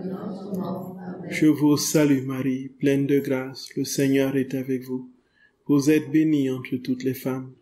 de notre mort. Amen. Je vous salue Marie, pleine de grâce, le Seigneur est avec vous. Vous êtes bénie entre toutes les femmes,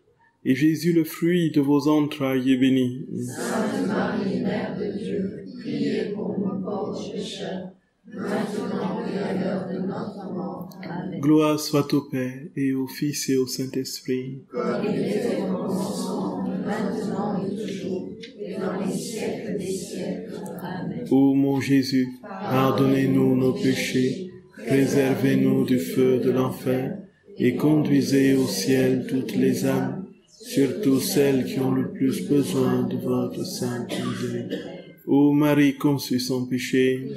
et Jésus, le fruit de vos entrailles, est béni. Sainte Marie, Mère de Dieu, priez pour nous pauvres pécheurs, maintenant et à l'heure de notre mort. Amen. Gloire soit au Père, et au Fils, et au Saint-Esprit. Comme il était au commencement, maintenant et toujours, et dans les siècles des siècles. Amen. Ô mon Jésus, pardonnez-nous nos péchés, préservez-nous du feu de l'enfer, et conduisez au ciel toutes les âmes, surtout celles qui ont le plus besoin de votre sainte miséricorde. Ô Marie conçue sans péché,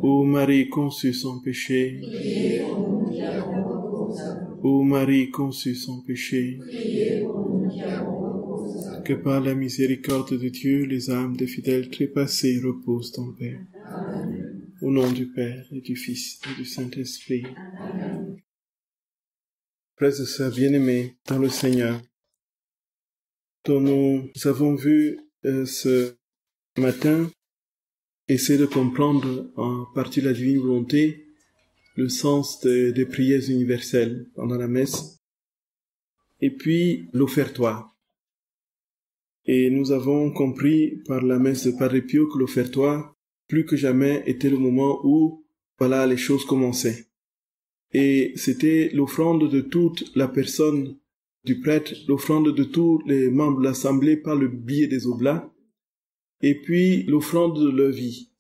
ô Marie conçue sans péché, ô Marie conçue sans péché, que par la miséricorde de Dieu, les âmes des fidèles trépassés reposent en paix. Au nom du Père et du Fils et du Saint-Esprit. Frères et sœurs bien-aimés dans le Seigneur, dont nous avons vu ce matin essayer de comprendre en partie la divine volonté le sens des prières universelles pendant la messe, et puis l'offertoire. Et nous avons compris par la messe de Padre Pio que l'offertoire, plus que jamais, était le moment où, voilà, les choses commençaient. Et c'était l'offrande de toute la personne du prêtre, l'offrande de tous les membres de l'Assemblée par le biais des oblats, et puis l'offrande de leur vie.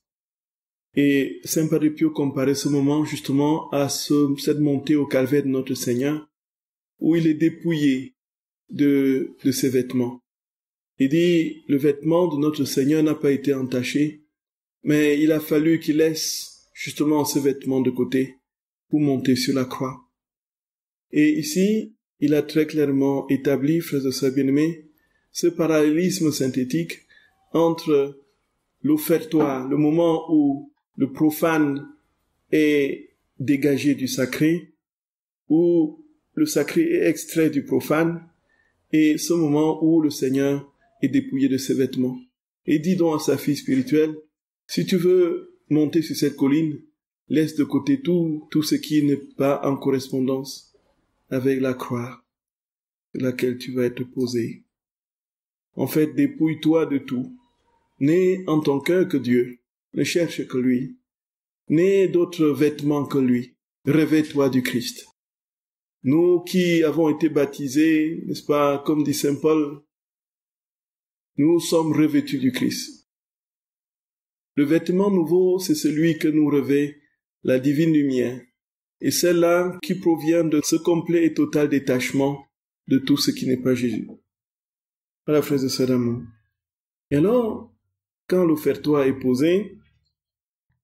Et Saint Padre Pio comparait ce moment justement à cette montée au calvaire de notre Seigneur, où il est dépouillé de ses vêtements. Il dit, le vêtement de notre Seigneur n'a pas été entaché, mais il a fallu qu'il laisse justement ce vêtement de côté pour monter sur la croix. Et ici, il a très clairement établi, frères et sœurs bien-aimés, ce parallélisme synthétique entre l'offertoire, le moment où le profane est dégagé du sacré, où le sacré est extrait du profane, et ce moment où le Seigneur est dépouillé de ses vêtements. Et dit donc à sa fille spirituelle, si tu veux monter sur cette colline, laisse de côté tout ce qui n'est pas en correspondance avec la croix sur laquelle tu vas être posé. En fait, dépouille-toi de tout. N'aie en ton cœur que Dieu. Ne cherche que lui. N'aie d'autres vêtements que lui. Revêt-toi du Christ. Nous qui avons été baptisés, n'est-ce pas, comme dit Saint Paul, nous sommes revêtus du Christ. Le vêtement nouveau, c'est celui que nous revêt la divine lumière. Et celle-là qui provient de ce complet et total détachement de tout ce qui n'est pas Jésus. Voilà, frères et sœurs d'amour. Et alors, quand l'offertoire est posé,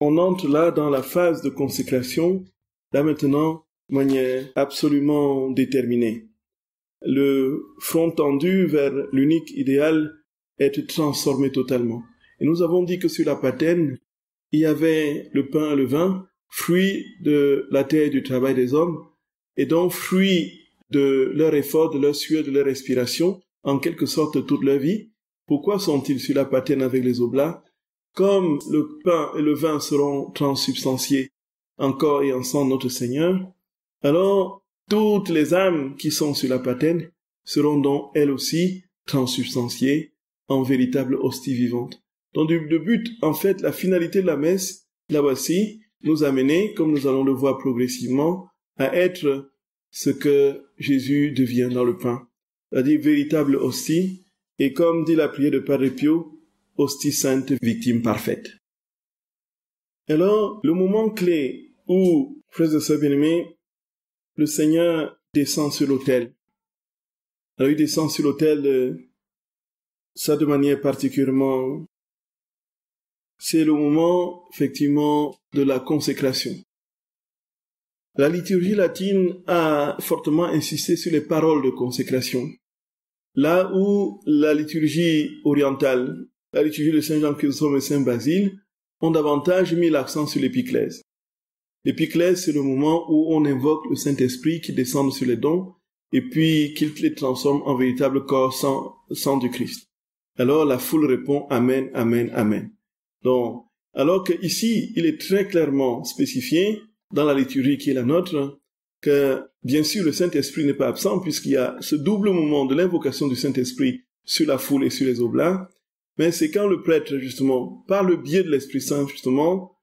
on entre là dans la phase de consécration, là maintenant, de manière absolument déterminée. Le front tendu vers l'unique idéal est transformé totalement. Et nous avons dit que sur la patène, il y avait le pain et le vin, fruits de la terre et du travail des hommes, et donc fruits de leur effort, de leur sueur, de leur respiration, en quelque sorte toute leur vie. Pourquoi sont-ils sur la patène avec les oblats? Comme le pain et le vin seront transsubstantiés en corps et en sang de notre Seigneur, alors toutes les âmes qui sont sur la patène seront donc elles aussi transsubstantiées en véritable hostie vivante. Donc le but, en fait, la finalité de la messe, la voici, nous amener, comme nous allons le voir progressivement, à être ce que Jésus devient dans le pain. C'est-à-dire véritable hostie, et comme dit la prière de Padre Pio, hostie sainte, victime parfaite. Alors, le moment clé où, frères et sœurs bien-aimés, le Seigneur descend sur l'autel. Alors il descend sur l'autel, ça de manière particulièrement... C'est le moment, effectivement, de la consécration. La liturgie latine a fortement insisté sur les paroles de consécration. Là où la liturgie orientale, la liturgie de Saint Jean Chrysostome et Saint Basile, ont davantage mis l'accent sur l'épiclèse. L'épiclèse, c'est le moment où on invoque le Saint-Esprit qui descend sur les dons et puis qu'il les transforme en véritable corps sang du Christ. Alors la foule répond « Amen, Amen, Amen ». Donc, alors qu'ici, il est très clairement spécifié dans la liturgie qui est la nôtre que, bien sûr, le Saint-Esprit n'est pas absent puisqu'il y a ce double moment de l'invocation du Saint-Esprit sur la foule et sur les oblats, mais c'est quand le prêtre, justement, par le biais de l'Esprit Saint, justement,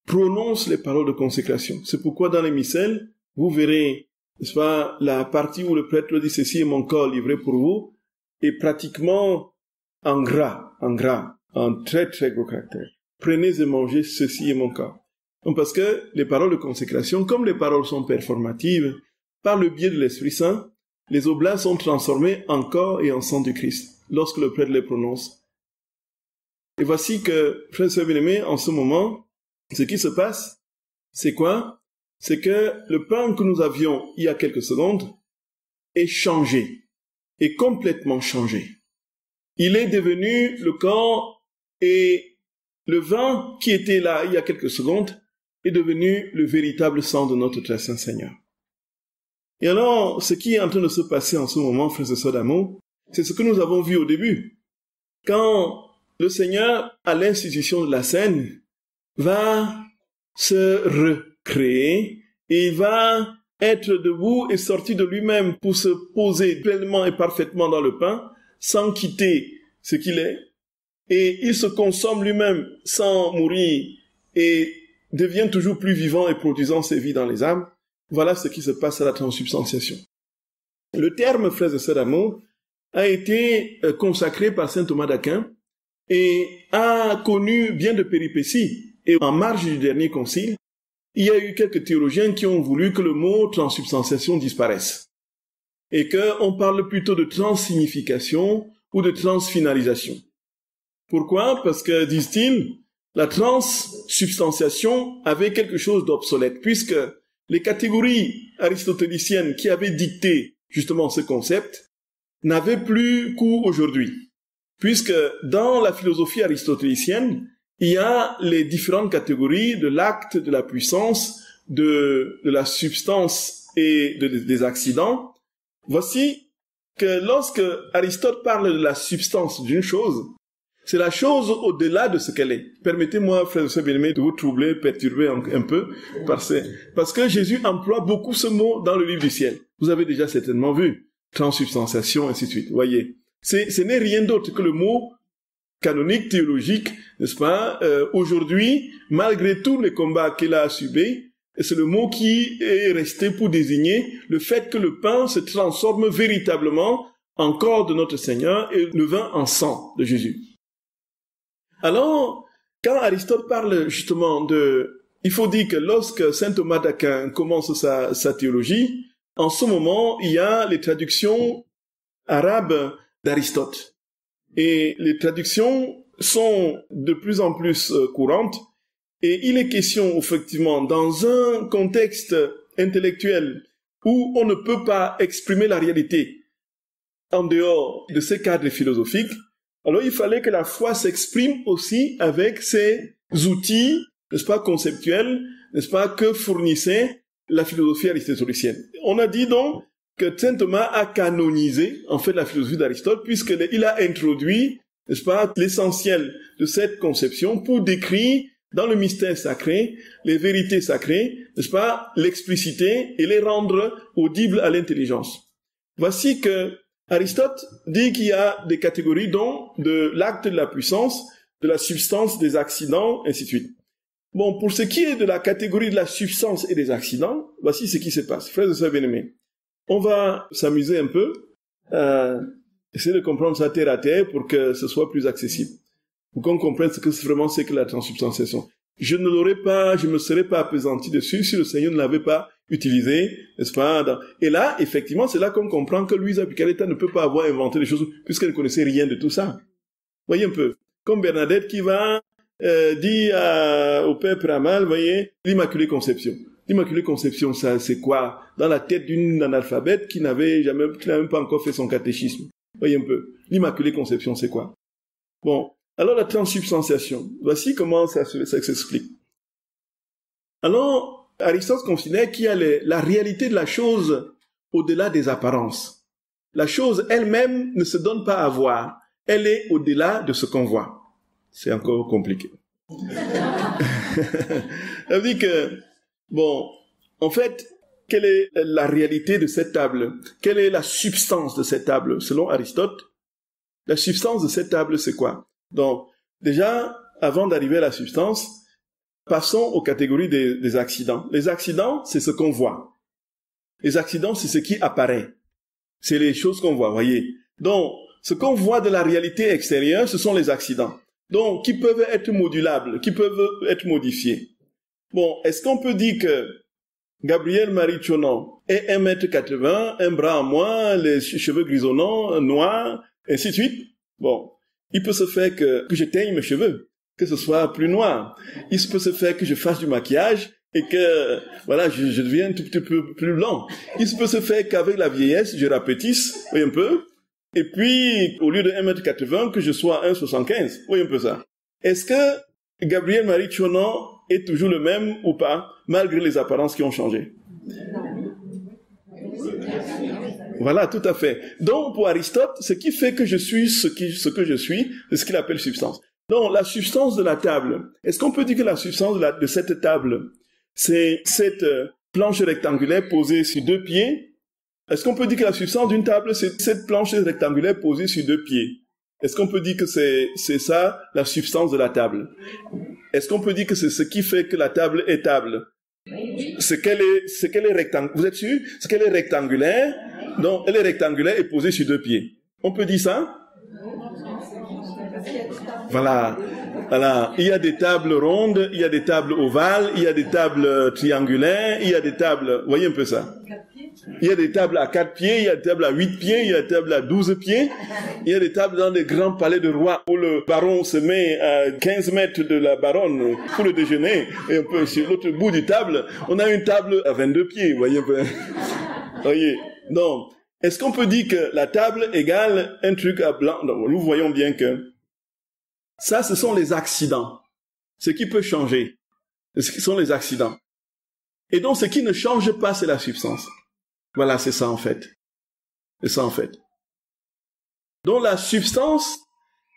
prononce les paroles de consécration. C'est pourquoi dans les missels, vous verrez, n'est-ce pas, la partie où le prêtre dit « Ceci est mon corps livré pour vous » est pratiquement en gras, en très très gros caractère. Prenez et mangez, ceci est mon corps. Donc parce que les paroles de consécration, comme les paroles sont performatives, par le biais de l'Esprit Saint, les oblats sont transformés en corps et en sang du Christ, lorsque le prêtre les prononce. Et voici que, frères et sœurs bien-aimés, en ce moment, ce qui se passe, c'est quoi? C'est que le pain que nous avions il y a quelques secondes est changé, est complètement changé. Il est devenu le corps et le vin qui était là il y a quelques secondes est devenu le véritable sang de notre très saint Seigneur. Et alors, ce qui est en train de se passer en ce moment, frères et sœurs d'amour, c'est ce que nous avons vu au début. Quand le Seigneur, à l'institution de la scène, va se recréer et il va être debout et sorti de lui-même pour se poser pleinement et parfaitement dans le pain, sans quitter ce qu'il est, et il se consomme lui-même sans mourir et devient toujours plus vivant et produisant ses vies dans les âmes. Voilà ce qui se passe à la transsubstantiation. Le terme, frères et sœurs d'amour, a été consacré par saint Thomas d'Aquin et a connu bien de péripéties. Et en marge du dernier concile, il y a eu quelques théologiens qui ont voulu que le mot transsubstantiation disparaisse et qu'on parle plutôt de transsignification ou de transfinalisation. Pourquoi? Parce que, disent-ils, la transsubstantiation avait quelque chose d'obsolète, puisque les catégories aristotéliciennes qui avaient dicté justement ce concept n'avaient plus cours aujourd'hui, puisque dans la philosophie aristotélicienne, il y a les différentes catégories de l'acte, de la puissance, de la substance et des accidents. Voici que lorsque Aristote parle de la substance d'une chose, c'est la chose au-delà de ce qu'elle est. Permettez-moi, frères et sœurs bien-aimés, de vous troubler, perturber un peu, parce que Jésus emploie beaucoup ce mot dans le livre du ciel. Vous avez déjà certainement vu, transsubstantiation, ainsi de suite. Voyez, ce n'est rien d'autre que le mot canonique, théologique, n'est-ce pas? Aujourd'hui, malgré tous les combats qu'il a subis, c'est le mot qui est resté pour désigner le fait que le pain se transforme véritablement en corps de notre Seigneur et le vin en sang de Jésus. Alors, quand Aristote parle justement il faut dire que lorsque saint Thomas d'Aquin commence sa théologie, en ce moment, il y a les traductions arabes d'Aristote. Et les traductions sont de plus en plus courantes. Et il est question, effectivement, dans un contexte intellectuel où on ne peut pas exprimer la réalité en dehors de ces cadres philosophiques, alors il fallait que la foi s'exprime aussi avec ces outils, n'est-ce pas, conceptuels, n'est-ce pas, que fournissait la philosophie aristotélicienne. On a dit donc que saint Thomas a canonisé, en fait, la philosophie d'Aristote, puisqu'il a introduit, n'est-ce pas, l'essentiel de cette conception pour décrire dans le mystère sacré, les vérités sacrées, n'est-ce pas, l'expliciter et les rendre audibles à l'intelligence. Voici que Aristote dit qu'il y a des catégories dont de l'acte de la puissance, de la substance, des accidents, ainsi de suite. Bon, pour ce qui est de la catégorie de la substance et des accidents, voici ce qui se passe. Frères et sœurs bien-aimés, on va s'amuser un peu, essayer de comprendre ça terre à terre pour que ce soit plus accessible. Pour qu'on comprenne ce que vraiment c'est que la transsubstantiation. Je ne me serais pas appesanti dessus si le Seigneur ne l'avait pas utilisé, n'est-ce pas? Et là, effectivement, c'est là qu'on comprend que Luisa Picaretta ne peut pas avoir inventé des choses puisqu'elle ne connaissait rien de tout ça. Voyez un peu. Comme Bernadette qui va dire au Père Pramal, voyez, l'Immaculée Conception. L'Immaculée Conception, ça, c'est quoi? Dans la tête d'une analphabète qui n'a même pas encore fait son catéchisme. Voyez un peu. L'Immaculée Conception, c'est quoi? Bon. Alors, la transsubstantiation. Voici comment ça s'explique. Alors, Aristote considère qu'il y a la réalité de la chose au-delà des apparences. La chose elle-même ne se donne pas à voir. Elle est au-delà de ce qu'on voit. C'est encore compliqué. Ça veut dire que, bon, en fait, quelle est la réalité de cette table? Quelle est la substance de cette table? Selon Aristote, la substance de cette table, c'est quoi? Donc, déjà, avant d'arriver à la substance, passons aux catégories des accidents. Les accidents, c'est ce qu'on voit. Les accidents, c'est ce qui apparaît. C'est les choses qu'on voit, voyez. Donc, ce qu'on voit de la réalité extérieure, ce sont les accidents. Donc, qui peuvent être modulables, qui peuvent être modifiés. Bon, est-ce qu'on peut dire que Gabriel Marie Chonon est 1m80, un bras en moins, les cheveux grisonnants, noirs, ainsi de suite? Bon, il peut se faire que je teigne mes cheveux, que ce soit plus noir. Il peut se faire que je fasse du maquillage et que, voilà, je devienne un tout petit peu plus blanc. Il peut se faire qu'avec la vieillesse, je rapetisse, oui, un peu. Et puis, au lieu de 1m80, que je sois 1m75. Oui, un peu ça. Est-ce que Gabriel Marie Chonon est toujours le même ou pas, malgré les apparences qui ont changé? Voilà, tout à fait. Donc, pour Aristote, ce qui fait que je suis ce que je suis, c'est ce qu'il appelle substance. Donc, la substance de la table, est-ce qu'on peut dire que la substance de cette table, c'est cette planche rectangulaire posée sur deux pieds? Est-ce qu'on peut dire que la substance d'une table, c'est cette planche rectangulaire posée sur deux pieds? Est-ce qu'on peut dire que c'est ça, la substance de la table? Est-ce qu'on peut dire que c'est ce qui fait que la table est table? C'est qu'elle est rectangulaire. Vous êtes sûr? C'est qu'elle est rectangulaire. Donc, elle est rectangulaire et posée sur deux pieds. On peut dire ça? Voilà. Voilà. Il y a des tables rondes, il y a des tables ovales, il y a des tables triangulaires, il y a des tables, voyez un peu ça. Il y a des tables à 4 pieds, il y a des tables à 8 pieds, il y a des tables à 12 pieds. Il y a des tables dans des grands palais de rois où le baron se met à 15 mètres de la baronne pour le déjeuner. Et un peu sur l'autre bout du table, on a une table à 22 pieds, voyez un peu. Voyez. Donc, est-ce qu'on peut dire que la table égale un truc à blanc? Donc, nous voyons bien que ça, ce sont les accidents. Ce qui peut changer, ce sont les accidents. Et donc, ce qui ne change pas, c'est la substance. Voilà, c'est ça en fait. C'est ça en fait. Donc la substance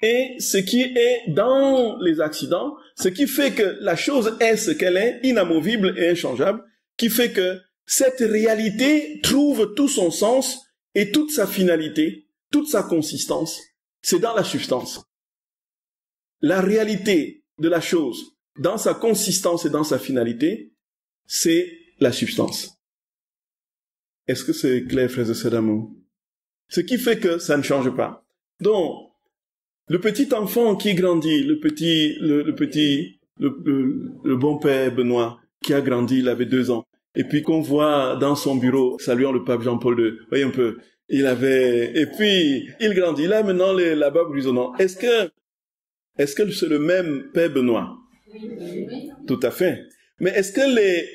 est ce qui est dans les accidents, ce qui fait que la chose est ce qu'elle est, inamovible et inchangeable, qui fait que cette réalité trouve tout son sens et toute sa finalité, toute sa consistance. C'est dans la substance. La réalité de la chose, dans sa consistance et dans sa finalité, c'est la substance. Est-ce que c'est clair, frères et sœurs d'amour? Ce qui fait que ça ne change pas. Donc, le petit enfant qui grandit, le bon père Benoît, qui a grandi, il avait 2 ans, et puis qu'on voit dans son bureau, saluant le pape Jean-Paul II, voyez un peu, et puis, il grandit, il a maintenant la barbe grisonnante. Est-ce que c'est le même père Benoît? Oui. Tout à fait. Mais est-ce que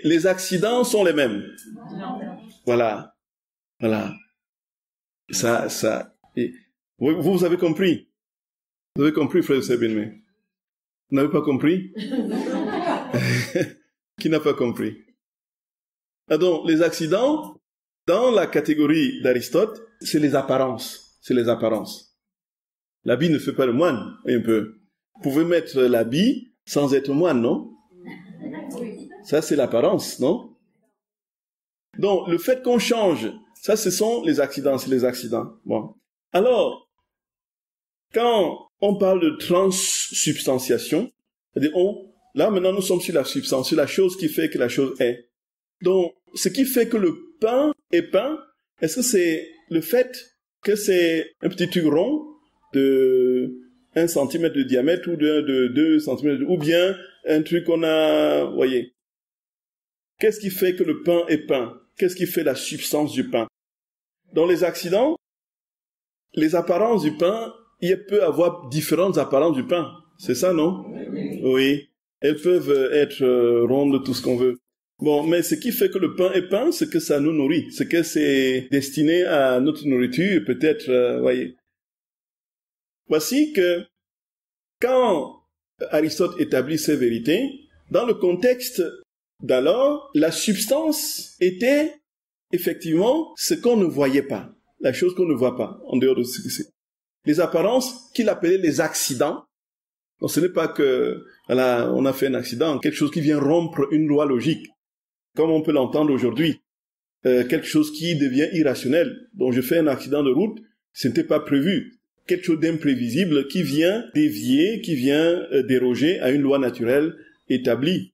les accidents sont les mêmes? Non. Voilà. Voilà. Vous avez compris? Vous avez compris, frère Sebinme? Vous n'avez pas compris? Qui n'a pas compris? Ah donc, les accidents, dans la catégorie d'Aristote, c'est les apparences. C'est les apparences. L'habit ne fait pas le moine, un peu. Vous pouvez mettre l'habit sans être moine, non? Ça, c'est l'apparence, non? Donc, le fait qu'on change, ça, ce sont les accidents, c'est les accidents. Bon. Alors, quand on parle de transsubstantiation, c'est-à-dire là, maintenant, nous sommes sur la substance, sur la chose qui fait que la chose est. Donc, ce qui fait que le pain est pain, est-ce que c'est le fait que c'est un petit truc rond de 1 cm de diamètre ou de 2 cm, ou bien un truc qu'on a, voyez. Qu'est-ce qui fait que le pain est pain? Qu'est-ce qui fait la substance du pain? Dans les accidents, les apparences du pain, il peut avoir différentes apparences du pain. C'est ça, non? Oui. Elles peuvent être rondes, tout ce qu'on veut. Bon, mais ce qui fait que le pain est pain, c'est que ça nous nourrit. C'est que c'est destiné à notre nourriture, peut-être, voyez. Voici que quand Aristote établit ces vérités, dans le contexte d'alors, la substance était effectivement ce qu'on ne voyait pas, la chose qu'on ne voit pas, en dehors de ce que c'est. Les apparences qu'il appelait les accidents, Donc ce n'est pas que, voilà, on a fait un accident, quelque chose qui vient rompre une loi logique, comme on peut l'entendre aujourd'hui. Quelque chose qui devient irrationnel. Donc je fais un accident de route, ce n'était pas prévu. Quelque chose d'imprévisible qui vient dévier, qui vient déroger à une loi naturelle établie.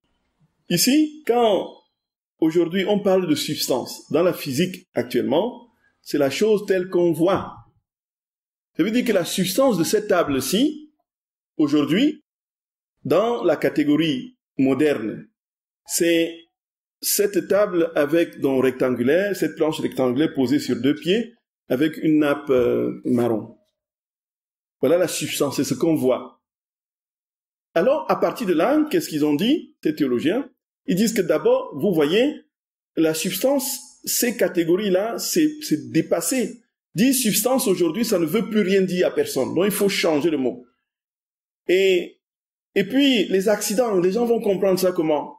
Ici, quand aujourd'hui on parle de substance, dans la physique actuellement, c'est la chose telle qu'on voit. Ça veut dire que la substance de cette table-ci, aujourd'hui, dans la catégorie moderne, c'est cette table avec donc rectangulaire, cette planche rectangulaire posée sur 2 pieds, avec une nappe marron. Voilà la substance, c'est ce qu'on voit. Alors, à partir de là, qu'est-ce qu'ils ont dit, ces théologiens? Ils disent que d'abord, vous voyez, la substance, ces catégories-là, c'est dépassé. Dire substance aujourd'hui, ça ne veut plus rien dire à personne. Donc, il faut changer le mot. Et puis, les accidents, les gens vont comprendre ça comment?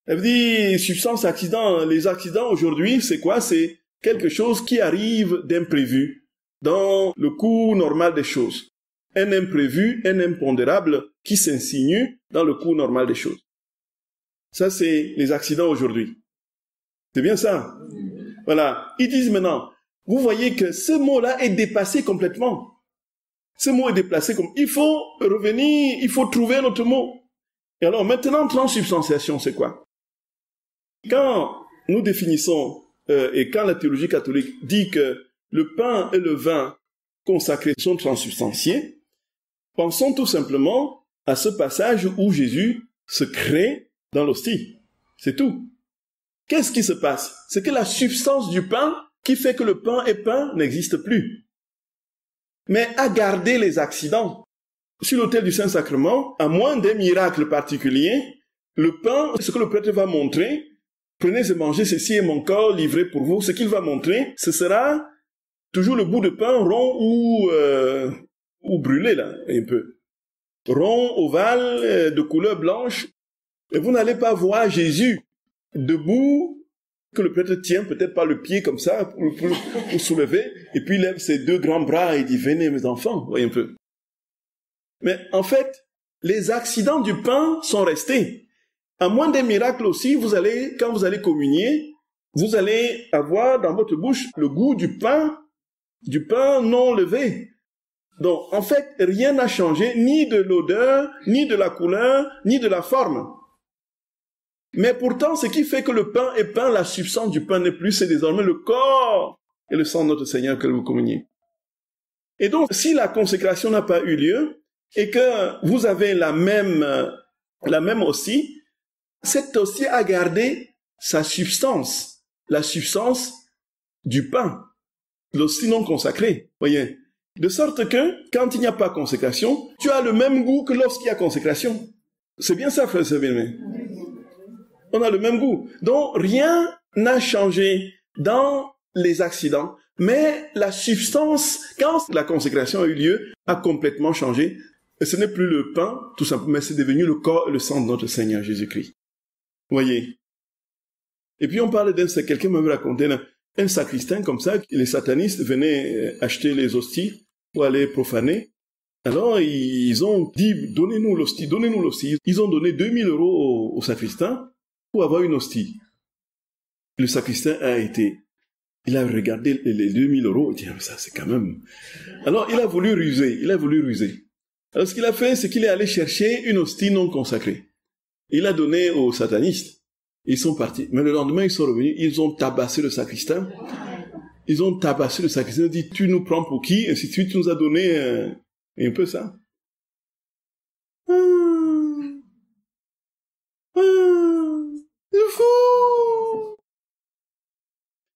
Elle dit, substance, accident, les accidents aujourd'hui, c'est quoi? C'est quelque chose qui arrive d'imprévu dans le cours normal des choses. Un imprévu, un impondérable qui s'insinue dans le cours normal des choses. Ça, c'est les accidents aujourd'hui. C'est bien ça? Voilà. Ils disent maintenant, vous voyez que ce mot-là est dépassé complètement. Ce mot est déplacé comme... Il faut revenir, il faut trouver un autre mot. Et alors, maintenant, transsubstantiation, c'est quoi? Quand nous définissons, et quand la théologie catholique dit que le pain et le vin consacrés sont transsubstantiés, pensons tout simplement à ce passage où Jésus se crée dans l'hostie. C'est tout. Qu'est-ce qui se passe? C'est que la substance du pain qui fait que le pain est pain n'existe plus. Mais à garder les accidents. Sur l'autel du Saint-Sacrement, à moins d'un miracle particulier, le pain, ce que le prêtre va montrer, prenez et mangez, ceci est mon corps livré pour vous. Ce qu'il va montrer, ce sera toujours le bout de pain rond ou brûlé, là, un peu. Rond, ovale, de couleur blanche. Et vous n'allez pas voir Jésus debout, que le prêtre tient peut-être par le pied comme ça, pour soulever, et puis il lève ses 2 grands bras et dit, venez mes enfants, voyez un peu. Mais en fait, les accidents du pain sont restés. À moins des miracles aussi, quand vous allez communier, vous allez avoir dans votre bouche le goût du pain non levé. Donc, en fait, rien n'a changé, ni de l'odeur, ni de la couleur, ni de la forme. Mais pourtant, ce qui fait que le pain est pain, la substance du pain n'est plus, c'est désormais le corps et le sang de notre Seigneur que vous communiez. Et donc, si la consécration n'a pas eu lieu, et que vous avez la même hostie, cette hostie a gardé sa substance, la substance du pain, l'hostie non consacrée, voyez. De sorte que, quand il n'y a pas consécration, tu as le même goût que lorsqu'il y a consécration. C'est bien ça, frère Séville. On a le même goût. Donc, rien n'a changé dans les accidents, mais la substance, quand la consécration a eu lieu, a complètement changé. Et ce n'est plus le pain, tout simplement, mais c'est devenu le corps et le sang de notre Seigneur Jésus-Christ. Voyez. Et puis on parle quelqu'un m'avait raconté un sacristain comme ça, les satanistes venaient acheter les hosties pour aller profaner. Alors ils ont dit, donnez-nous l'hostie, donnez-nous l'hostie. Ils ont donné 2000 € au sacristain pour avoir une hostie. Le sacristain il a regardé les 2000 €, il dit, ça c'est quand même... Alors il a voulu ruser. Alors ce qu'il a fait, c'est qu'il est allé chercher une hostie non consacrée. Il a donné aux satanistes. Ils sont partis. Mais le lendemain, ils sont revenus. Ils ont tabassé le sacristain. Ils ont dit, tu nous prends pour qui? Et ainsi de suite, tu nous as donné un peu ça. C'est fou!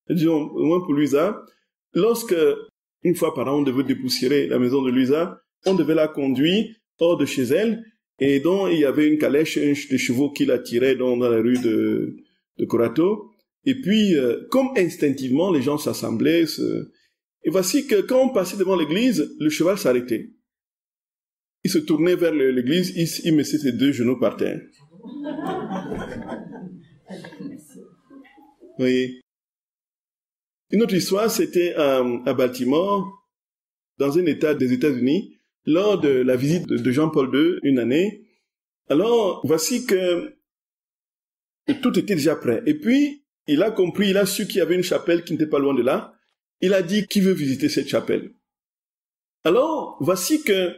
Disons, au moins pour Louisa, lorsque, une fois par an, on devait dépoussiérer la maison de Louisa, on devait la conduire hors de chez elle, et donc il y avait une calèche, des chevaux qui la tiraient dans la rue de Corato, et puis, comme instinctivement, les gens s'assemblaient, et voici que quand on passait devant l'église, le cheval s'arrêtait. Il se tournait vers l'église, il mettait ses 2 genoux par terre. Vous voyez. Une autre histoire, c'était à Baltimore, dans un État des États-Unis, lors de la visite de Jean-Paul II, une année. Alors, voici que tout était déjà prêt. Et puis, il a compris, il a su qu'il y avait une chapelle qui n'était pas loin de là. Il a dit, qui veut visiter cette chapelle? Alors, voici que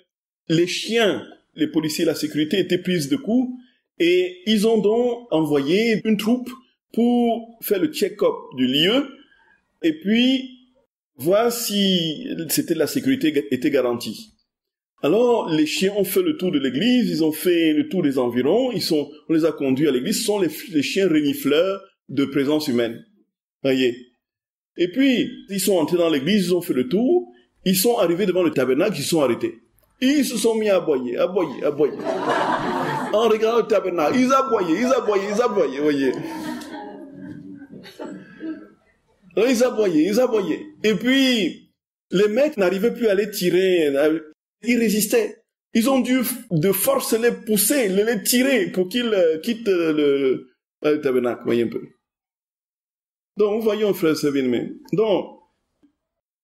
les chiens, les policiers, la sécurité étaient pris de coups et ils ont donc envoyé une troupe pour faire le check-up du lieu et puis voir si c'était la sécurité était garantie. Alors, les chiens ont fait le tour de l'église, ils ont fait le tour des environs, on les a conduits à l'église, ce sont les chiens renifleurs de présence humaine. Voyez. Et puis, ils sont entrés dans l'église, ils ont fait le tour, ils sont arrivés devant le tabernacle, ils sont arrêtés. Ils se sont mis à aboyer. En regardant le tabernacle, ils aboyaient, voyez. Ils aboyaient. Et puis, les mecs n'arrivaient plus à les tirer, ils résistaient. Ils ont dû de force les pousser, les tirer pour qu'ils quittent le tabernacle, voyez un peu. Donc, voyons, frères et bien-aimés. Donc,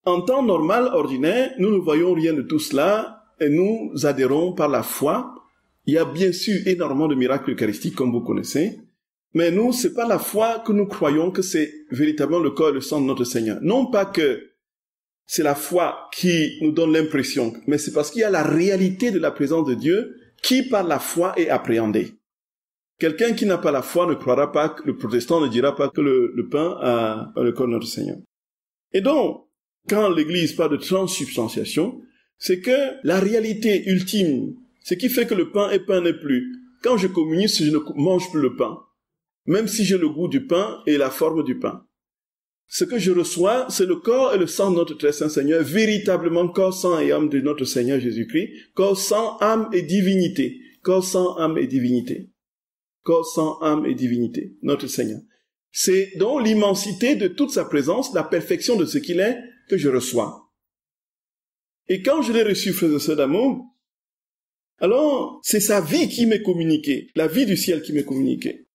en temps normal, ordinaire, nous ne voyons rien de tout cela et nous adhérons par la foi. Il y a bien sûr énormément de miracles eucharistiques, comme vous connaissez. Mais nous, c'est pas la foi que nous croyons que c'est véritablement le corps et le sang de notre Seigneur. Non pas que c'est la foi qui nous donne l'impression, mais c'est parce qu'il y a la réalité de la présence de Dieu qui, par la foi, est appréhendée. Quelqu'un qui n'a pas la foi ne croira pas, le protestant ne dira pas que le pain a le corps de notre Seigneur. Et donc, quand l'Église parle de transsubstantiation, c'est que la réalité ultime, ce qui fait que le pain n'est plus. Quand je communie, je ne mange plus le pain, même si j'ai le goût du pain et la forme du pain. Ce que je reçois, c'est le corps et le sang de notre très saint Seigneur, véritablement corps, sang et âme de notre Seigneur Jésus-Christ, corps, sang, âme et divinité. Corps, sang, âme et divinité. Corps, sang, âme et divinité, notre Seigneur. C'est donc l'immensité de toute sa présence, la perfection de ce qu'il est, que je reçois. Et quand je l'ai reçu, frères et sœurs d'amour, alors c'est sa vie qui m'est communiquée, la vie du ciel qui m'est communiquée.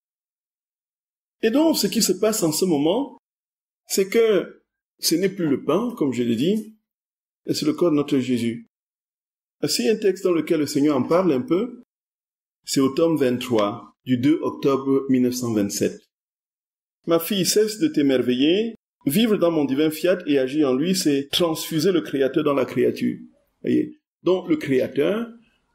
Et donc, ce qui se passe en ce moment, c'est que ce n'est plus le pain, comme je l'ai dit, et c'est le corps de notre Jésus. Voici un texte dans lequel le Seigneur en parle un peu. C'est au tome 23, du 2 octobre 1927. Ma fille, cesse de t'émerveiller. Vivre dans mon divin fiat et agir en lui, c'est transfuser le Créateur dans la créature. Voyez. Donc, le Créateur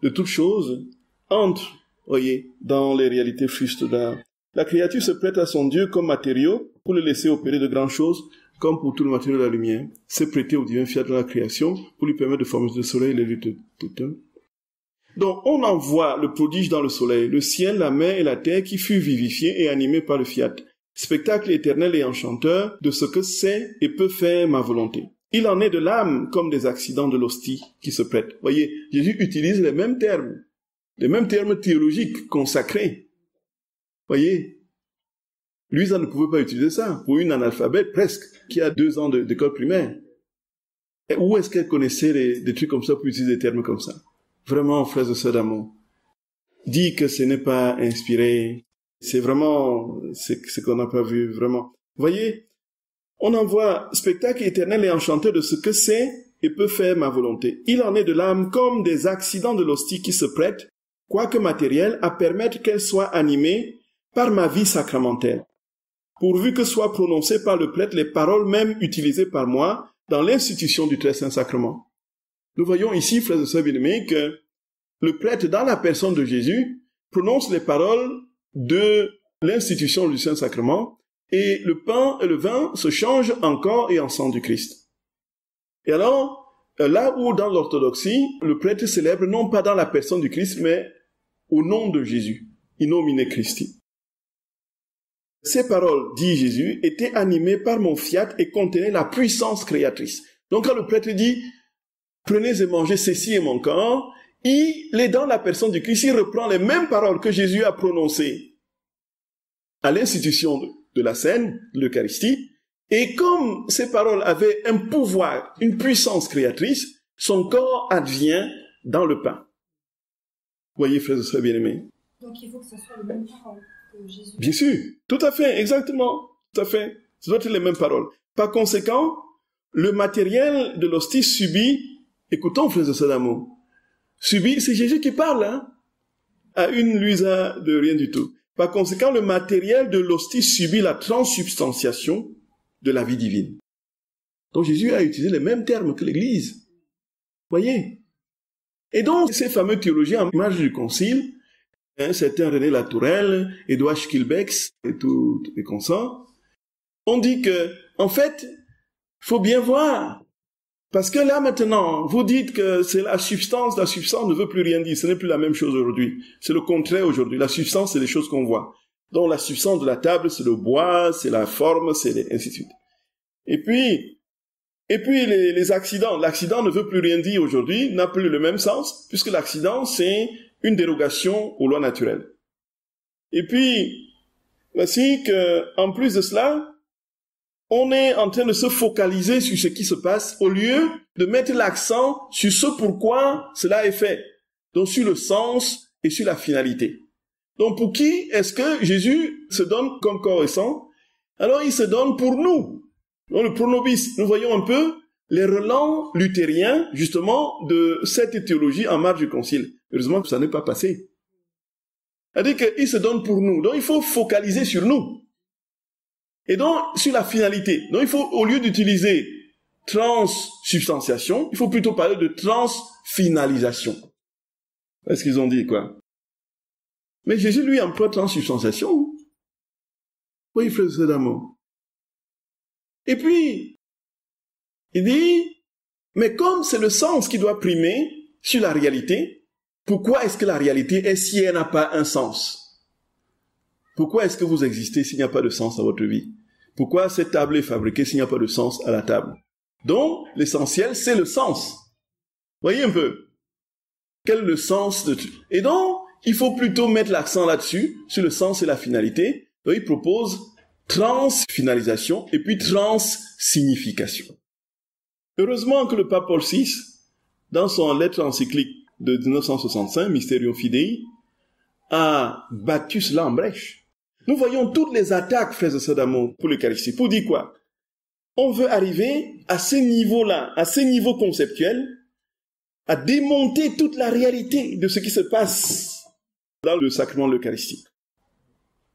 de toutes choses entre, voyez, dans les réalités frustes d'art. La créature se prête à son Dieu comme matériau pour le laisser opérer de grandes choses, comme pour tout le matériau de la lumière. Se prêter au divin fiat de la création pour lui permettre de former le soleil et les luttes. Donc, on envoie le prodige dans le soleil, le ciel, la mer et la terre qui furent vivifiés et animés par le fiat. Spectacle éternel et enchanteur de ce que c'est et peut faire ma volonté. Il en est de l'âme comme des accidents de l'hostie qui se prêtent. Voyez, Jésus utilise les mêmes termes théologiques consacrés. Voyez, lui, ça ne pouvait pas utiliser ça. Pour une analphabète, presque, qui a 2 ans d'école primaire. Et où est-ce qu'elle connaissait des trucs comme ça pour utiliser des termes comme ça? Vraiment, frères et sœurs d'amour, dit que ce n'est pas inspiré. C'est vraiment ce qu'on n'a pas vu, vraiment. Voyez, on envoie spectacle éternel et enchanteur de ce que c'est et peut faire ma volonté. Il en est de l'âme comme des accidents de l'hostie qui se prêtent, quoique matériels, à permettre qu'elle soit animée par ma vie sacramentelle, pourvu que soient prononcées par le prêtre les paroles même utilisées par moi dans l'institution du très saint sacrement. Nous voyons ici, frères et sœurs bien-aimés, que le prêtre, dans la personne de Jésus, prononce les paroles de l'institution du saint sacrement, et le pain et le vin se changent en corps et en sang du Christ. Et alors, là où dans l'orthodoxie, le prêtre célèbre non pas dans la personne du Christ, mais au nom de Jésus, in nomine Christi. Ces paroles, dit Jésus, étaient animées par mon fiat et contenaient la puissance créatrice. Donc quand le prêtre dit, prenez et mangez, ceci est mon corps, il est dans la personne du Christ, il reprend les mêmes paroles que Jésus a prononcées à l'institution de la scène, de l'Eucharistie, et comme ces paroles avaient un pouvoir, une puissance créatrice, son corps advient dans le pain. Voyez, frères et sœurs bien-aimés. Donc il faut que ce soit les mêmes paroles que Jésus. Bien sûr, tout à fait, exactement, tout à fait. Ce doit être les mêmes paroles. Par conséquent, le matériel de l'hostie subit, écoutons, frères et sœurs d'amour, subit, c'est Jésus qui parle, hein, à une Luisa de rien du tout. Par conséquent, le matériel de l'hostie subit la transsubstantiation de la vie divine. Donc Jésus a utilisé les mêmes termes que l'Église. Voyez? Et donc, ces fameux théologiens en marge du concile, un certain René Latourelle, Édouard Schilbex et tous les consents, ont dit que, en fait, il faut bien voir. Parce que là, maintenant, vous dites que c'est la substance ne veut plus rien dire. Ce n'est plus la même chose aujourd'hui. C'est le contraire aujourd'hui. La substance, c'est les choses qu'on voit. Donc, la substance de la table, c'est le bois, c'est la forme, ainsi de suite. Et puis les accidents. L'accident ne veut plus rien dire aujourd'hui, n'a plus le même sens, puisque l'accident, c'est une dérogation aux lois naturelles. Et puis, voici que, en plus de cela, on est en train de se focaliser sur ce qui se passe au lieu de mettre l'accent sur ce pourquoi cela est fait. Donc sur le sens et sur la finalité. Donc pour qui est-ce que Jésus se donne comme corps et sang? Alors il se donne pour nous. Donc le pronobis, nous voyons un peu les relents luthériens justement de cette théologie en marge du concile. Heureusement que ça n'est pas passé. C'est-à-dire qu'il se donne pour nous. Donc il faut focaliser sur nous. Et donc, sur la finalité. Donc, il faut, au lieu d'utiliser transsubstantiation, il faut plutôt parler de transfinalisation. Est-ce qu'ils ont dit quoi? Mais Jésus, lui, emploie transsubstantiation. Oui, frère d'amour. Et puis, il dit, mais comme c'est le sens qui doit primer sur la réalité, pourquoi est-ce que la réalité est si elle n'a pas un sens? Pourquoi est-ce que vous existez s'il n'y a pas de sens à votre vie? Pourquoi cette table est fabriquée s'il n'y a pas de sens à la table? Donc, l'essentiel, c'est le sens. Voyez un peu. Quel est le sens de tout? Et donc, il faut plutôt mettre l'accent là-dessus, sur le sens et la finalité. Donc, il propose transfinalisation et puis transsignification. Heureusement que le pape Paul VI, dans son lettre encyclique de 1965, Mysterium Fidei, a battu cela en brèche. Nous voyons toutes les attaques, frères et sœurs d'amour, pour l'Eucharistie. Pour dire quoi? On veut arriver à ce niveau-là, à ce niveau conceptuel, à démonter toute la réalité de ce qui se passe dans le sacrement de l'Eucharistie.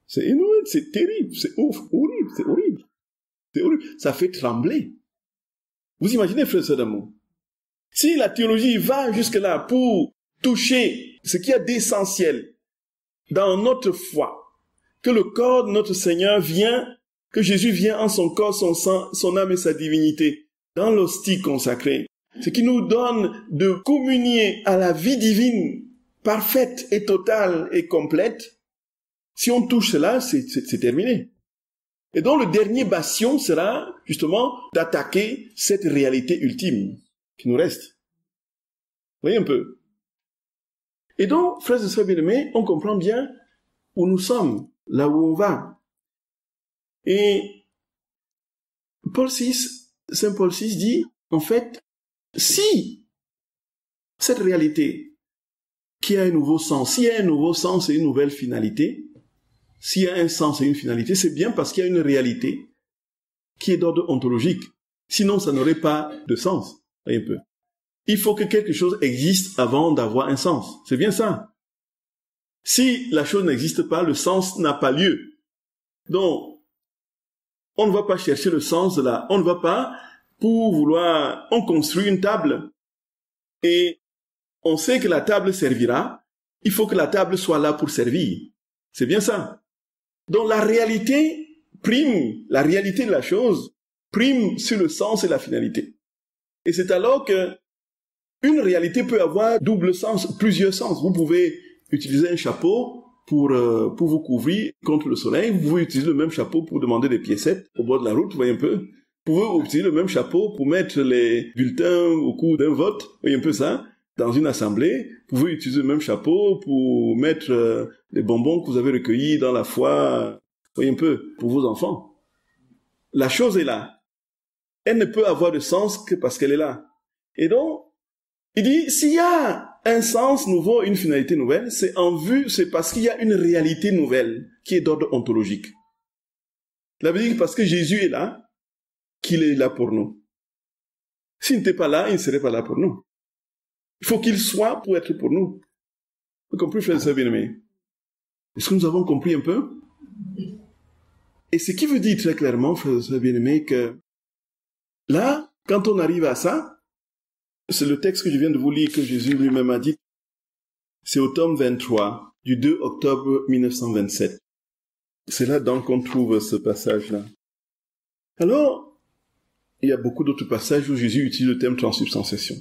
C'est énorme, c'est terrible, c'est horrible, c'est horrible. C'est horrible, ça fait trembler. Vous imaginez, frères et sœurs d'amour? Si la théologie va jusque-là pour toucher ce qu'il y a d'essentiel dans notre foi, que le corps de notre Seigneur vient, que Jésus vient en son corps, son sang, son âme et sa divinité, dans l'hostie consacrée, ce qui nous donne de communier à la vie divine, parfaite et totale et complète. Si on touche cela, c'est terminé. Et donc le dernier bastion sera justement d'attaquer cette réalité ultime qui nous reste. Vous voyez un peu? Et donc, frères et sœurs bien-aimés, on comprend bien où nous sommes, là où on va. Et Saint Paul VI dit, en fait, si cette réalité qui a un nouveau sens, s'il y a un nouveau sens et une nouvelle finalité, s'il y a un sens et une finalité, c'est bien parce qu'il y a une réalité qui est d'ordre ontologique. Sinon, ça n'aurait pas de sens. Voyez un peu. Il faut que quelque chose existe avant d'avoir un sens. C'est bien ça. Si la chose n'existe pas, le sens n'a pas lieu. Donc, on ne va pas chercher le sens de la... On ne va pas pour vouloir... On construit une table et on sait que la table servira. Il faut que la table soit là pour servir. C'est bien ça. Donc, la réalité prime, la réalité de la chose prime sur le sens et la finalité. Et c'est alors que une réalité peut avoir double sens, plusieurs sens. Vous pouvez utiliser un chapeau pour vous couvrir contre le soleil. Vous pouvez utiliser le même chapeau pour demander des piécettes au bord de la route, vous voyez un peu. Vous pouvez utiliser le même chapeau pour mettre les bulletins au cours d'un vote, vous voyez un peu ça, dans une assemblée. Vous pouvez utiliser le même chapeau pour mettre les bonbons que vous avez recueillis dans la foi, vous voyez un peu, pour vos enfants. La chose est là. Elle ne peut avoir de sens que parce qu'elle est là. Et donc, il dit, s'il y a un sens nouveau, une finalité nouvelle, c'est parce qu'il y a une réalité nouvelle qui est d'ordre ontologique. Ça veut dire que parce que Jésus est là, qu'il est là pour nous. S'il n'était pas là, il ne serait pas là pour nous. Il faut qu'il soit pour être pour nous. Vous avez compris, frères et sœurs bien-aimés? Est-ce que nous avons compris un peu? Et ce qui veut dire très clairement, frères et sœurs bien-aimés, que là, quand on arrive à ça, c'est le texte que je viens de vous lire, que Jésus lui-même a dit. C'est au tome 23, du 2 octobre 1927. C'est là donc qu'on trouve ce passage-là. Alors, il y a beaucoup d'autres passages où Jésus utilise le terme transubstantiation.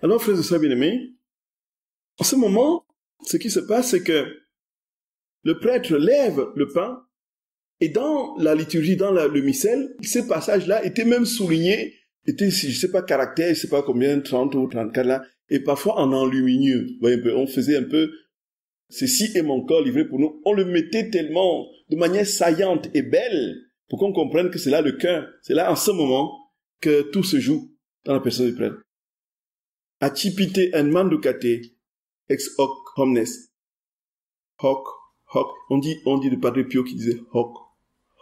Alors, frères et sœurs bien-aimés, en ce moment, ce qui se passe, c'est que le prêtre lève le pain, et dans la liturgie, dans le missel, ces passages-là étaient même soulignés, étaient, je ne sais pas, caractères, je ne sais pas combien, 30 ou 34 là, et parfois en enlumineux. Vous voyez un peu, on faisait un peu, ceci est mon corps livré pour nous. On le mettait tellement, de manière saillante et belle, pour qu'on comprenne que c'est là le cœur. C'est là, en ce moment, que tout se joue dans la personne du prêtre. Accipite en mandukate, ex hoc homnes. Hoc, hoc. On dit de Padre Pio qui disait hoc,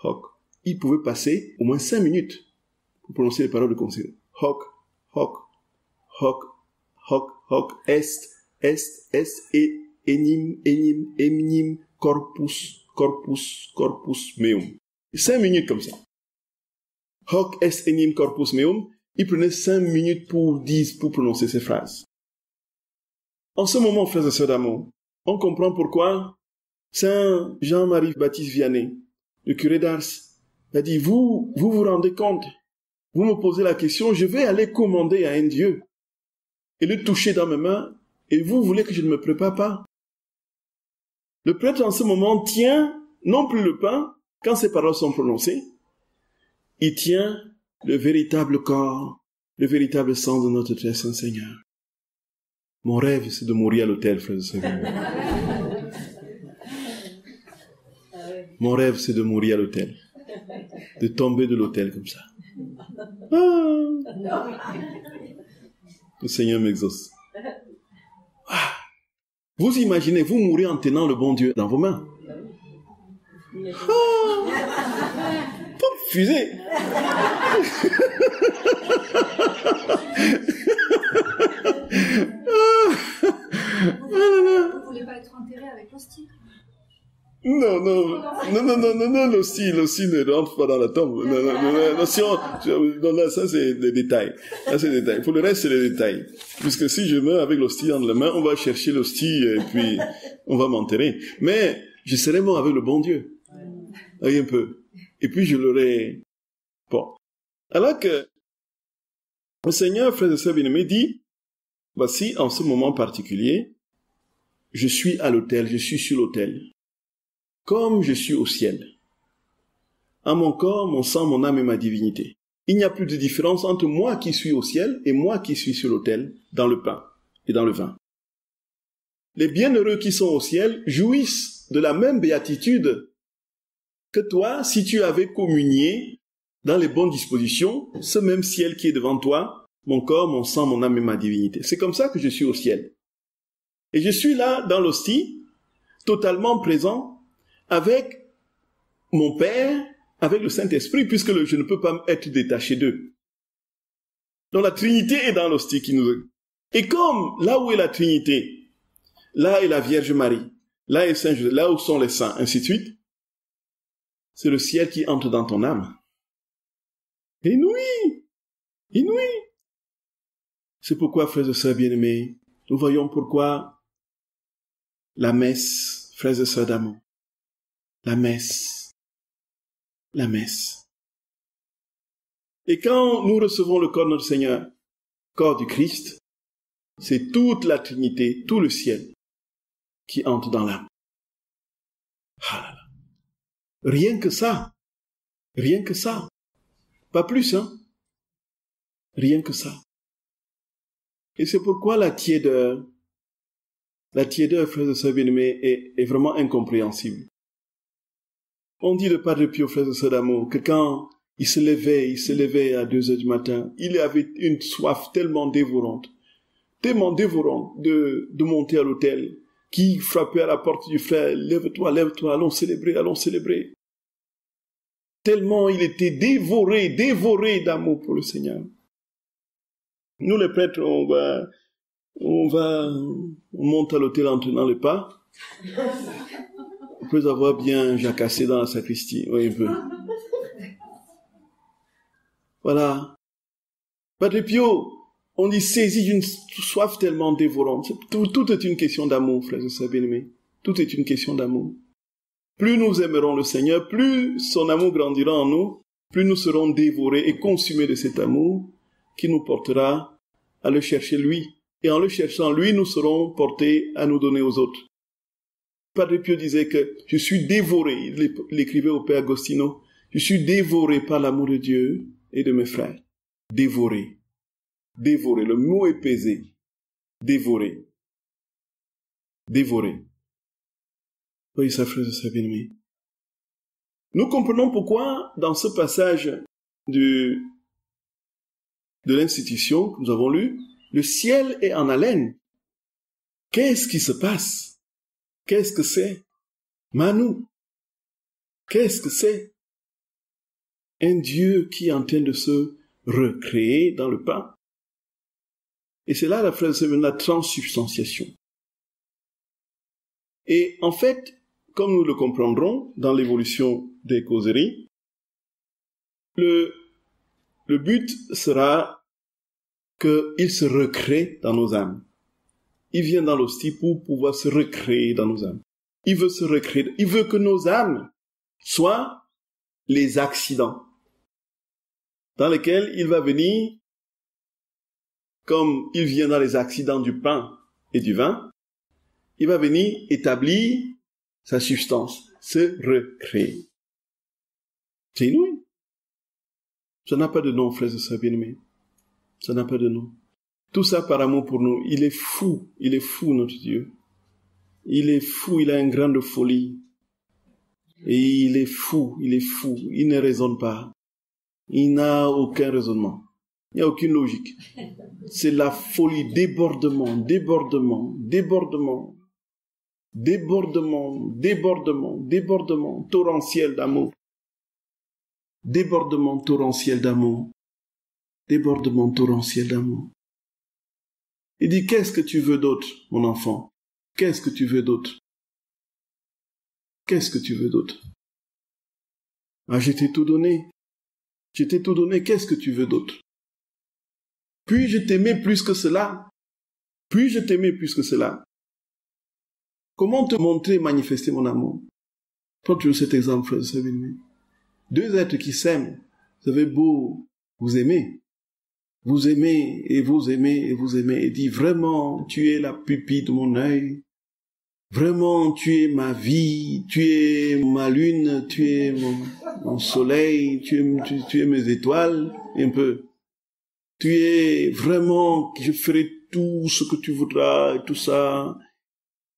hoc. Il pouvait passer au moins 5 minutes pour prononcer les paroles de concile. Hoc, hoc, hoc, hoc, hoc, est, et enim, emnim, corpus meum. 5 minutes comme ça. Hoc est enim corpus meum. Il prenait 5 minutes pour prononcer ces phrases. En ce moment, frères et sœurs d'amour, on comprend pourquoi Saint Jean-Marie Baptiste Vianney, le curé d'Ars, a dit, vous vous rendez compte, vous me posez la question, je vais aller commander à un Dieu et le toucher dans mes mains, et vous voulez que je ne me prépare pas? Le prêtre en ce moment tient non plus le pain, quand ces paroles sont prononcées, il tient le véritable corps, le véritable sang de notre très saint Seigneur. Mon rêve, c'est de mourir à l'autel, frères et sœurs. Mon rêve, c'est de mourir à l'autel. De tomber de l'autel comme ça. Ah. Le Seigneur m'exauce. Ah. Vous imaginez, vous mourir en tenant le bon Dieu dans vos mains. Ah. Pour fusée. Vous ne voulez pas être enterré avec l'hostie? Non, l'hostie ne rentre pas dans la tombe. Non, ça c'est des détails. Pour le reste, c'est les détails. Puisque si je meurs avec l'hostie dans la main, on va chercher l'hostie et puis on va m'enterrer. Mais je serai mort avec le bon Dieu. Voyez un peu. Et puis je l'aurai... Bon. Alors que le Seigneur, frères et sœurs bien-aimés, dit, voici, en ce moment particulier, je suis à l'autel, je suis sur l'autel. Comme je suis au ciel. En mon corps, mon sang, mon âme et ma divinité. Il n'y a plus de différence entre moi qui suis au ciel et moi qui suis sur l'autel, dans le pain et dans le vin. Les bienheureux qui sont au ciel jouissent de la même béatitude que toi si tu avais communié dans les bonnes dispositions ce même ciel qui est devant toi, mon corps, mon sang, mon âme et ma divinité. C'est comme ça que je suis au ciel. Et je suis là, dans l'hostie, totalement présent, avec mon Père, avec le Saint-Esprit, puisque je ne peux pas être détaché d'eux. Donc la Trinité est dans l'hostie qui nous... Et comme là où est la Trinité, là est la Vierge Marie, là est Saint Joseph, là où sont les saints, ainsi de suite, c'est le ciel qui entre dans ton âme. Inouï! C'est pourquoi, frères et sœurs bien-aimés, nous voyons pourquoi la messe, frères et sœurs d'amour, la messe. Et quand nous recevons le corps de notre Seigneur, corps du Christ, c'est toute la Trinité, tout le ciel qui entre dans l'âme. Ah là là. Rien que ça. Pas plus, hein. Rien que ça. Et c'est pourquoi la tiédeur, frères et sœurs bien-aimés, est vraiment incompréhensible. On dit de Padre Pio, frères et sœurs d'amour, que quand il se levait à 2 heures du matin, il avait une soif tellement dévorante de monter à l'autel, qui frappait à la porte du frère, lève-toi, allons célébrer. Tellement il était dévoré d'amour pour le Seigneur. Nous les prêtres, On monte à l'autel en tenant les pas. Après avoir bien jacassé dans la sacristie. Oui, un peu. Voilà. Padre Pio, on dit saisi d'une soif tellement dévorante. Tout est une question d'amour, frères et sœurs bien-aimés. Tout est une question d'amour. Plus nous aimerons le Seigneur, plus son amour grandira en nous, plus nous serons dévorés et consumés de cet amour qui nous portera à le chercher lui. Et en le cherchant lui, nous serons portés à nous donner aux autres. Padre Pio disait que je suis dévoré, il l'écrivait au Père Agostino, je suis dévoré par l'amour de Dieu et de mes frères. Dévoré. Dévoré. Le mot est pesé. Dévoré. Dévoré. Oui, ça, frère, ça bien-aimé. Nous comprenons pourquoi, dans ce passage de l'institution que nous avons lu, le ciel est en haleine. Qu'est-ce qui se passe? Qu'est-ce que c'est? Manu. Qu'est-ce que c'est? Un Dieu qui est en train de se recréer dans le pain. Et c'est là, la frère, c'est la transsubstantiation. Et en fait, comme nous le comprendrons dans l'évolution des causeries, le but sera qu'il se recrée dans nos âmes. Il vient dans l'hostie pour pouvoir se recréer dans nos âmes. Il veut se recréer. Il veut que nos âmes soient les accidents dans lesquels il va venir, comme il vient dans les accidents du pain et du vin, il va venir établir sa substance, se recréer. C'est inouï. Ça n'a pas de nom, frères et sœurs bien-aimés. Ça n'a pas de nom. Tout ça par amour pour nous. Il est fou, notre Dieu. Il est fou, il a une grande folie. Et il est fou, il ne raisonne pas. Il n'a aucun raisonnement. Il n'y a aucune logique. C'est la folie, débordement, torrentiel d'amour. Débordement torrentiel d'amour. Il dit, qu'est-ce que tu veux d'autre, mon enfant? Qu'est-ce que tu veux d'autre? Ah, je t'ai tout donné. Qu'est-ce que tu veux d'autre? Puis-je t'aimer plus que cela? Comment te montrer, manifester mon amour? Prends toujours cet exemple, frère, vous savez. Deux êtres qui s'aiment, vous avez beau vous aimer, et dit vraiment, tu es la pupille de mon œil, vraiment, tu es ma vie, tu es ma lune, tu es mon soleil, tu es mes étoiles, un peu. Tu es vraiment, je ferai tout ce que tu voudras, et tout ça.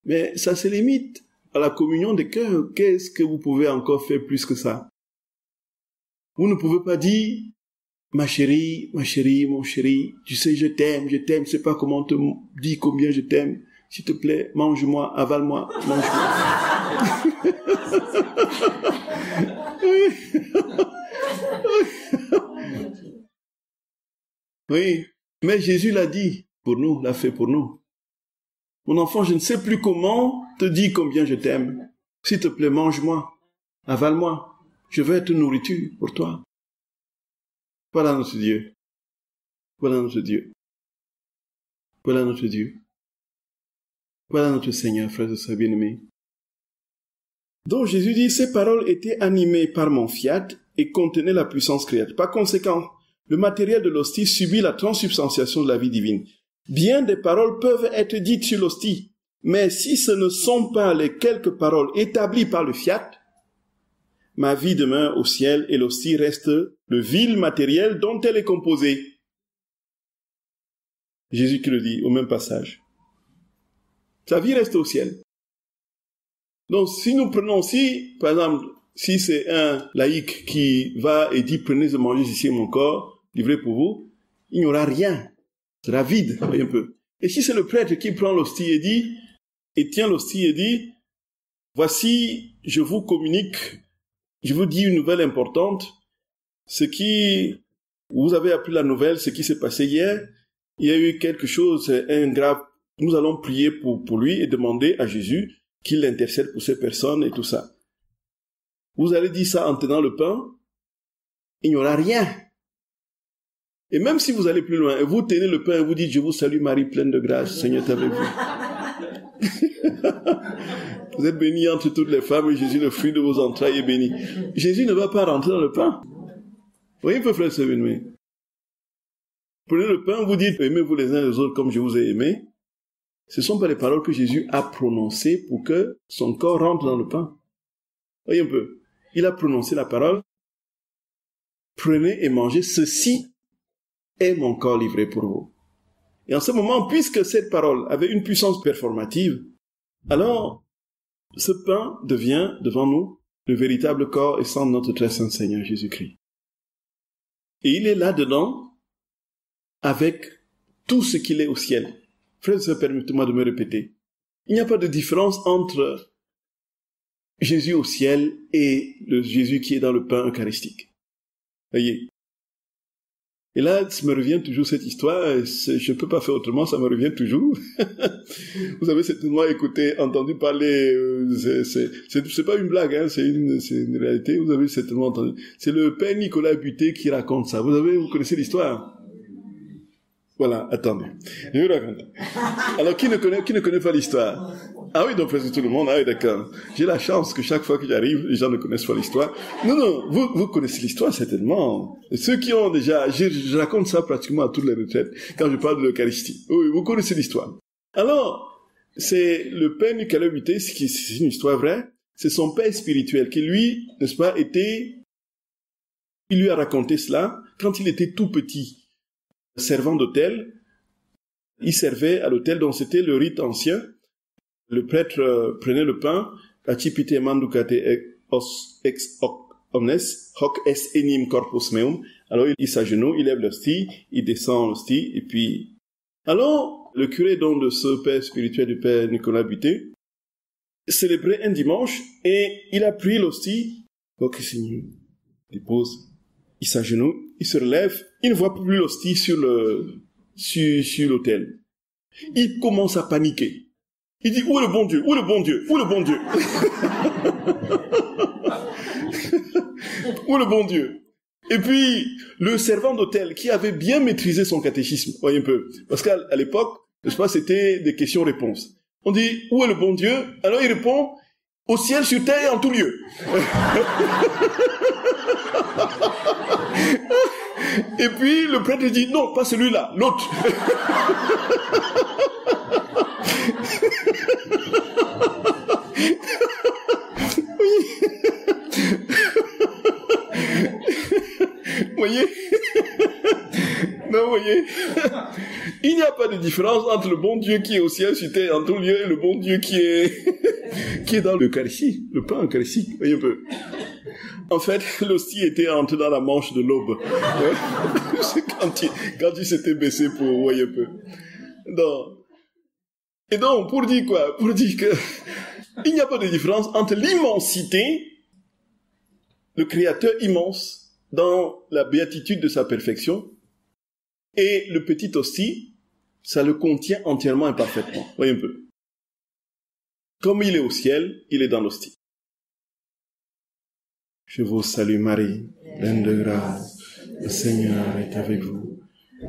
Mais ça se limite à la communion des cœurs. Qu'est-ce que vous pouvez encore faire plus que ça? Vous ne pouvez pas dire, ma chérie, mon chéri, tu sais, je t'aime, je sais pas comment te dire combien je t'aime. S'il te plaît, mange-moi, avale-moi, mange-moi. Oui, mais Jésus l'a dit pour nous, l'a fait pour nous. Mon enfant, je ne sais plus comment te dire combien je t'aime. S'il te plaît, mange-moi, avale-moi. Je veux être nourriture pour toi. Voilà notre Dieu. Voilà notre Seigneur, frères et sœurs bien-aimés. Donc Jésus dit, ces paroles étaient animées par mon fiat et contenaient la puissance créatrice. Par conséquent, le matériel de l'hostie subit la transsubstantiation de la vie divine. Bien des paroles peuvent être dites sur l'hostie, mais si ce ne sont pas les quelques paroles établies par le fiat, ma vie demeure au ciel et l'hostie reste le vil matériel dont elle est composée. Jésus qui le dit au même passage. Sa vie reste au ciel. Donc si nous prenons, par exemple, si c'est un laïc qui va et dit prenez et mangez ici mon corps, livré pour vous, il n'y aura rien. Ce sera vide, un peu. Et si c'est le prêtre qui prend l'hostie et tient l'hostie et dit, voici, je vous communique, je vous dis une nouvelle importante, vous avez appris la nouvelle, ce qui s'est passé hier, il y a eu quelque chose, un grave, nous allons prier pour lui et demander à Jésus qu'il intercède pour ces personnes et tout ça. Vous allez dire ça en tenant le pain, il n'y aura rien. Et même si vous allez plus loin, et vous tenez le pain et vous dites, je vous salue Marie, pleine de grâce, Seigneur est avec vous. Vous êtes bénie entre toutes les femmes et Jésus, le fruit de vos entrailles, est béni. Jésus ne va pas rentrer dans le pain. Vous voyez un peu, frère Sévénoué. Prenez le pain, vous dites, aimez-vous les uns les autres comme je vous ai aimé. Ce ne sont pas les paroles que Jésus a prononcées pour que son corps rentre dans le pain. Voyez un peu. Il a prononcé la parole. Prenez et mangez, ceci est mon corps livré pour vous. Et en ce moment, puisque cette parole avait une puissance performative, alors ce pain devient devant nous le véritable corps et sang de notre très saint Seigneur Jésus-Christ. Et il est là-dedans avec tout ce qu'il est au ciel. Frères et sœurs, permettez-moi de me répéter. Il n'y a pas de différence entre Jésus au ciel et le Jésus qui est dans le pain eucharistique. Voyez. Et là, ça me revient toujours cette histoire, je ne peux pas faire autrement, ça me revient toujours. Vous avez certainement écouté, entendu parler, c'est pas une blague, hein, c'est une réalité, vous avez certainement entendu. C'est le père Nicolas Buté qui raconte ça. Vous connaissez l'histoire? Voilà, attendez. Je vais vous raconter. Alors, qui ne connaît pas l'histoire? Ah oui, donc presque tout le monde. Ah oui, d'accord. J'ai la chance que chaque fois que j'arrive, les gens ne connaissent pas l'histoire. Non, vous connaissez l'histoire certainement. Et ceux qui ont déjà, je raconte ça pratiquement à toutes les retraites quand je parle de l'Eucharistie. Oui, vous connaissez l'histoire. Alors, c'est le père Nicolas Buté, c'est une histoire vraie. C'est son père spirituel qui lui, n'est-ce pas, il lui a raconté cela quand il était tout petit. Servant d'hôtel, il servait à l'hôtel, donc c'était le rite ancien. Le prêtre prenait le pain, acipite manducate os ex hoc omnes, hoc est enim corpus meum. Alors il s'agenouille, il lève l'hostie, il descend l'hostie, et puis... Alors, le curé donc de ce père spirituel du père Nicolas Buté célébrait un dimanche, et il a pris l'hostie, donc il dépose, il s'agenouille, il se relève, il ne voit plus l'hostie sur l'autel. Il commence à paniquer. Il dit, où est le bon Dieu? Où est le bon Dieu? Où est le bon Dieu? Où est le bon Dieu? Et puis, le servant d'hôtel, qui avait bien maîtrisé son catéchisme, voyez un peu, parce qu'à l'époque, n'est-ce pas, c'était des questions-réponses. On dit, où est le bon Dieu? Alors il répond, au ciel, sur terre et en tout lieu. Et puis, le prêtre dit, non, pas celui-là, l'autre. Voyez? Non, voyez? Il n'y a pas de différence entre le bon Dieu qui est au ciel, sur terre, en tout lieu, et le bon Dieu qui est dans l'Eucharistie, le pain eucharistique, voyez un peu. En fait, l'hostie était entrée dans la manche de l'aube. C'est quand il s'était baissé pour, vous voyez un peu. Donc, et donc, pour dire quoi? Pour dire que il n'y a pas de différence entre l'immensité, le Créateur immense, dans la béatitude de sa perfection, et le petit hostie, ça le contient entièrement et parfaitement. Voyez un peu. Comme il est au ciel, il est dans l'hostie. Je vous salue Marie, pleine de grâce, le Seigneur est avec vous.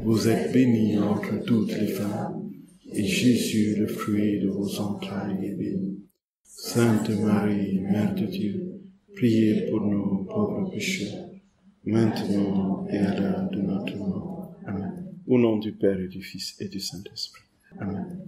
Vous êtes bénie entre toutes les femmes, et Jésus, le fruit de vos entrailles, est béni. Sainte Marie, Mère de Dieu, priez pour nous pauvres pécheurs, maintenant et à l'heure de notre mort. Amen. Au nom du Père et du Fils et du Saint-Esprit. Amen.